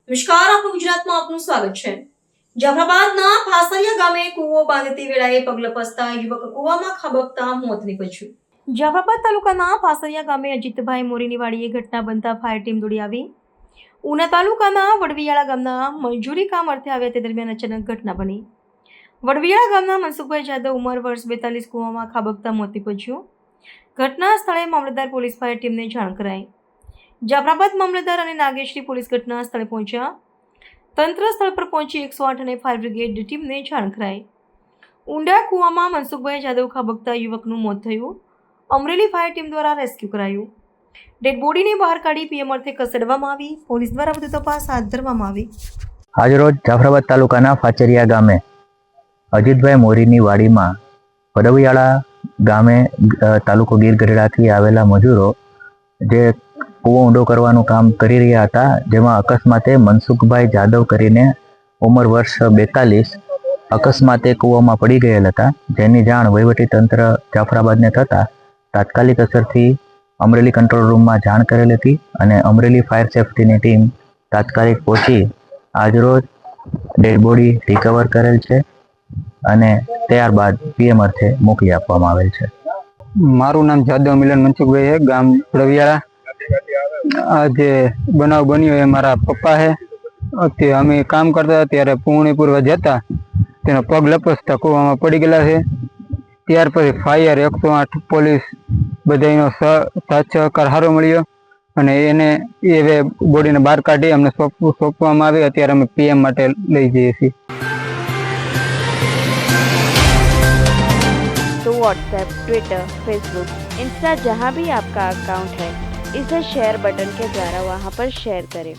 નમસ્કાર, આપણું ગુજરાતમાં આપનું સ્વાગત છે. જાફરાબાદના ફાસરિયા ગામે કૂવો બાંધતી વેળાએ પગ લપસતા યુવક કૂવામાં ખાબકતા મોત નીપજ્યું. જાફરાબાદ તાલુકાના ફાસરિયા ગામે અજીતભાઈ મોરીની વાડીએ ઘટના બનતા ફાયર ટીમ દોડી આવી. ઉના તાલુકાના વડવિયાળા ગામના મજૂરી કામ અર્થે આવ્યા તે દરમિયાન અચાનક ઘટના બની. વડવિયાળા ગામના મનસુખભાઈ જાદવ ઉંમર વર્ષ 42 કૂવામાં ખાબકતા મોત નીપજ્યું. ઘટના સ્થળે મામલતદાર પોલીસ ફાયર ટીમને જાણ કરાઈ. જાફરાબાદ મામલતદાર અને નાગેશ્રી પોલીસ ઘટના સ્થળે પહોંચ્યા. તંત્ર સ્થળ પર પહોંચી 108 અને ફાયર બ્રિગેડ ટીમને જાણ કરાઈ. ઊંડા કૂવામાં મનસુખભાઈ જાદવ ખાબકતા યુવકનું મોત થયું. અમરેલી ફાયર ટીમ દ્વારા રેસ્ક્યુ કરાયું. ડેડ બોડીને બહાર કાઢી પીએમ અર્થે ખસેડવામાં આવી. પોલીસ દ્વારા વધુ તપાસ હાથ ધરવામાં આવી. આજરોજ જાફરાબાદ તાલુકાના ફાચરિયા ગામે અજીતભાઈ મોરીની વાડીમાં વડવિયાળા ગામે તાલુકો ગીર ગઢડાથી આવેલા મજૂરો જે કૂવો ઊંડો કરવાનું કામ કરી રહ્યા હતા, જેમાં અકસ્માતે મનસુખભાઈ જાદવ કરીને ઉંમર વર્ષ 42 અકસ્માતે કૂવામાં પડી ગયેલ હતા, જેની જાણ વહીવટીતંત્ર જાફરાબાદને થતાં તાત્કાલિક અસરથી અમરેલી કંટ્રોલ રૂમમાં જાણ કરેલ હતી અને અમરેલી ફાયર સેફ્ટીની ટીમ તાત્કાલિક પહોંચી આજરોજ ડેડ બોડી રિકવર કરેલ છે અને ત્યારબાદ પીએમ અર્થે મોકલી આપવામાં આવેલ છે. મારું નામ જાદવ મિલન મનસુખભાઈ છે, ગામ વડવિયાળા. આ જે બનાવ બન્યો એ મારા પપ્પા છે. અમે કામ કરતા ત્યારે પૂર્ણી પૂર્વ જતા તેનો પગ લપસતા કૂવામાં પડી ગયેલા છે. ત્યાર પછી ફાયર 108 પોલીસ બધાનો સાથ સહકાર સારો મળ્યો અને એને એ બોડીને બહાર કાઢી અમને સોંપવામાં આવી. અત્યારે અમે પીએમ માટે લઈ જઈએ છીએ. तो व्हाट्सएप, ट्विटर, फेसबुक, इंस्टा जहाँ भी आपका अकाउंट है, इसे शेयर बटन के द्वारा वहाँ पर शेयर करें.